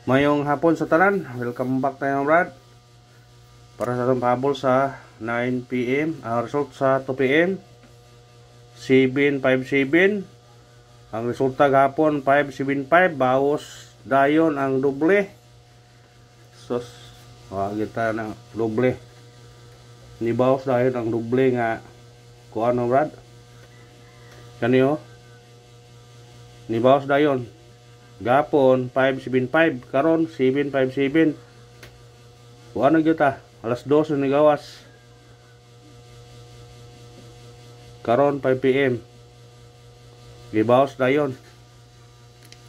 Mayong hapon sa tanan, welcome back tayo Brad. Para sa itong pahabol sa 9 PM, ang result sa 2 PM 757. Ang resulta gahapon 575, bawas dayon ang doble. Sus, kita na doble. Ni bawas dayon ang doble nga kuan no Brad. Kaniyo? Ni bawas dayon. Gapon 575, karon 757. Ano gyud ta? Alas 12 ni gawas. Karon 5 PM. Gibawas dayon.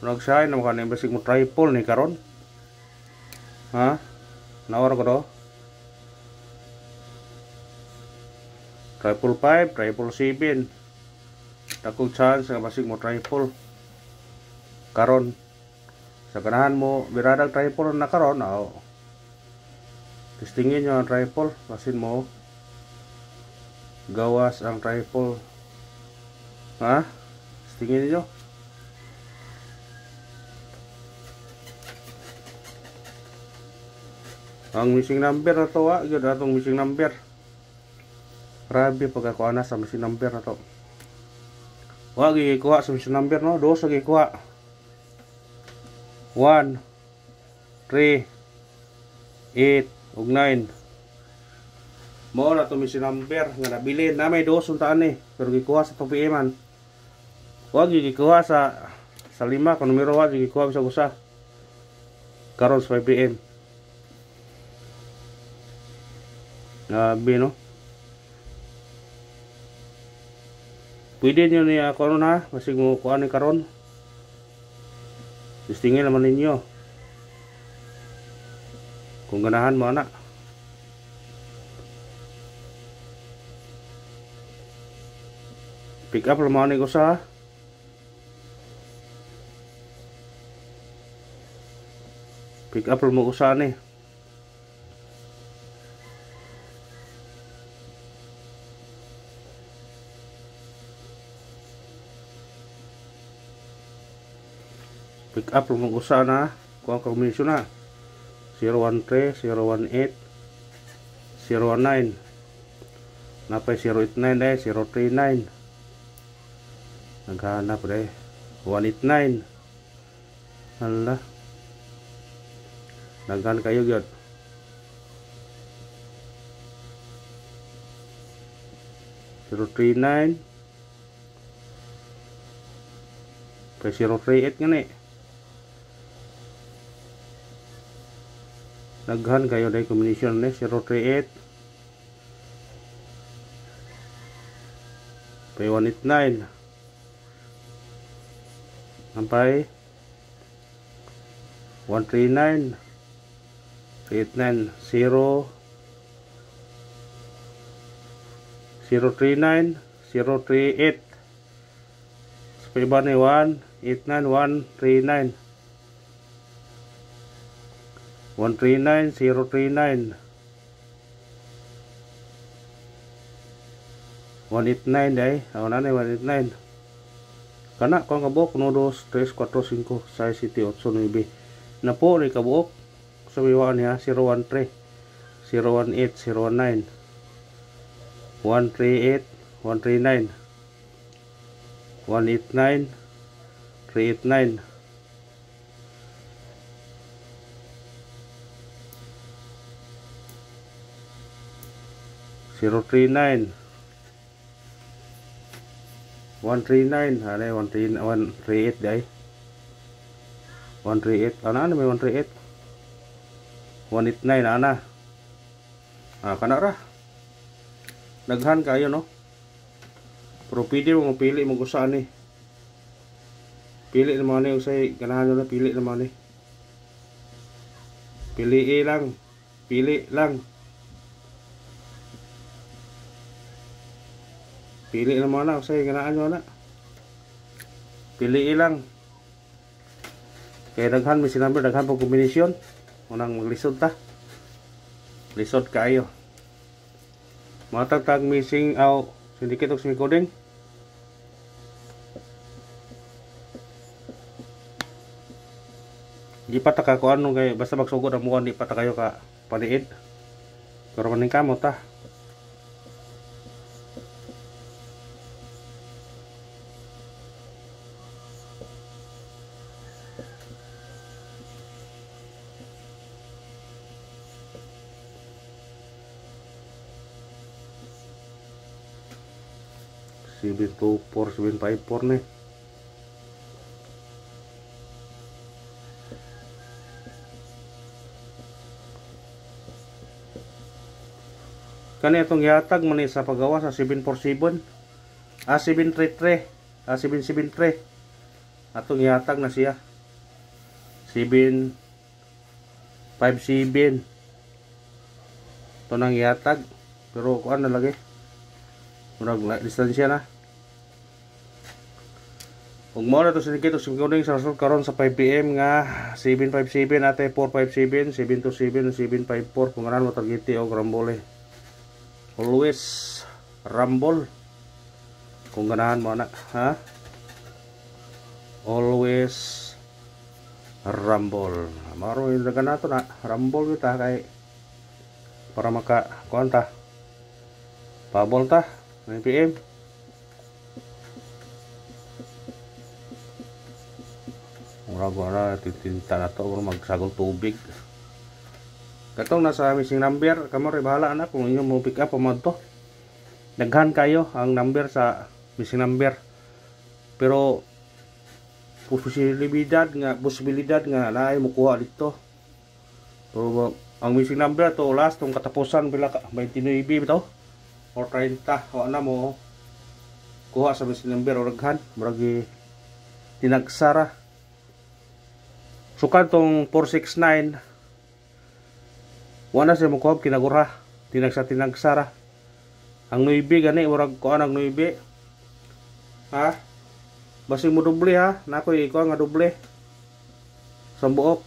Nagsay na kanang basig mo triple ni karon. Ha? Nawar ko do. Triple 5, triple 7. Takog chance nga basig mo triple. Karon sa ganahan mo biradag triple na karon testingin nyo ang triple basin mo gawas ang triple, ha, testingin nyo. Ang missing number na to yun atong missing number. Grabe pagkakuha na sa missing number na to. Wag gikuha sa missing number no, dos lagi kuha. 1, 3, 8, ug 9. Mao na to missing number nga nabilin na may dos untaan ni, pero gikuha sa 2 PM-an. Wag gikuha sa 5 kung numero 1 gikuha sa usa. Karon sa 5 PM. No? Pwede nyo niya karon ha, masig mo kuha ni karon. Testingin naman ninyo kung ganahan mo anak. Pick up naman ni ko sa pick up mo usa ni. Pick up lumang usa na kuha kombinasyon na 013, 018, 019. Napay 089 dahil 039. Naghahanap dahil 189. Hala, naghan kayo yun. 039 pay 038 nga ni. Naghan kayo dahil combination ni 038 pay 189. Sampai 139 389 0 039 038 sampai ba ni 189 139 139 039 189 dahil ako na 189 kana kung kabuok 1, 2, 3, 4, 5, 6, 7, 8, 9 na po ni kabuok sa biwaan niya 013 018 019 138 139 189 389 039 139 ada 138 dai 138 ana may 138 189 ana kana ra naghan kayo no, pero pwede mo pili mo kung saan ni pili naman ni usay ganahan nyo na pili naman ni pili lang pili naman na usay ganahan nyo na pili lang kaya daghan may sinamber daghan pang kombinasyon unang maglisod ta lisod kayo matagtag missing syndicate of semi-coding Di pa ta ka kuan no kay basta magsugod ang mukan di pa ta kayo ka paliid. Pero maning kamot ta. CB24 754 nih. Kani itong yatag man sa paggawa sa 747, 733, 773. Atong yatag na siya. 757. Ito nang yatag. Pero kuan na lagi. Murag distansya na. Ug mo na to sinikit og simkuning sa result karon sa 5 PM nga 757 ate 457 727 754 kung ganan mo targeti og rambole. Always rumble. Kung ganahan mo na, ha? Always rumble. Maro yung dagan nato na rumble kita kay para maka kuan ta. Pabol ta 9 PM. Mura-mura titinta na to magsagol tubig. Katong nasa missing number, kamo rin bahala na kung inyo mo pick up o to. Daghan kayo ang number sa missing number. Pero posibilidad nga naay mo kuha dito. Pero ang missing number to last tong katapusan pila ka 29 bitaw or 30 o na mo kuha sa missing number o daghan murag tinagsara. Sukan tong 469 wala siya mukuha kinagura tinagsara ang 9 gani murag kuan ang 9 ha basig mo doble ha nakoy ikaw nga doble sa buok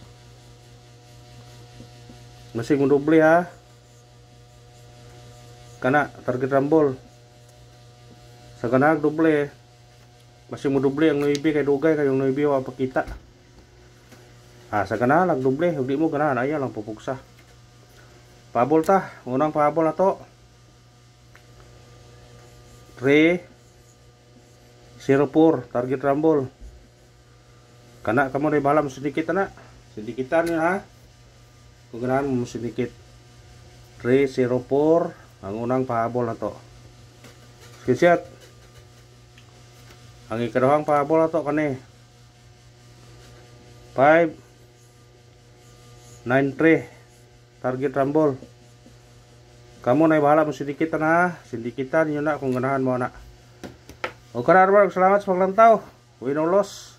basig mo doble ha kana target rumble sa kanag doble basig mo doble ang 9 kay dugay kay yung 9 wa pakita sa kana lag doble ug di mo ganahan aya lang pupugsa. Pabol ta, unang pabol na to. 304 target rumble. Kana kamo rin bahala mo sindikit na. Sindikitan niya ha. Kung ganahan mo sindikit. 304 ang unang pabol na to. Screenshot. Ang ikaduhang pabol na to kani 593 target rumble. Kamu na bahala mo sindikitan ha. Sindikitan nyo na kung ganahan mo na. O kararwag, salamat sa paglantaw. Win or loss.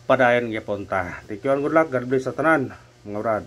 Padayon gyapon ta. Thank you and good luck. God bless sa tanan mga brad.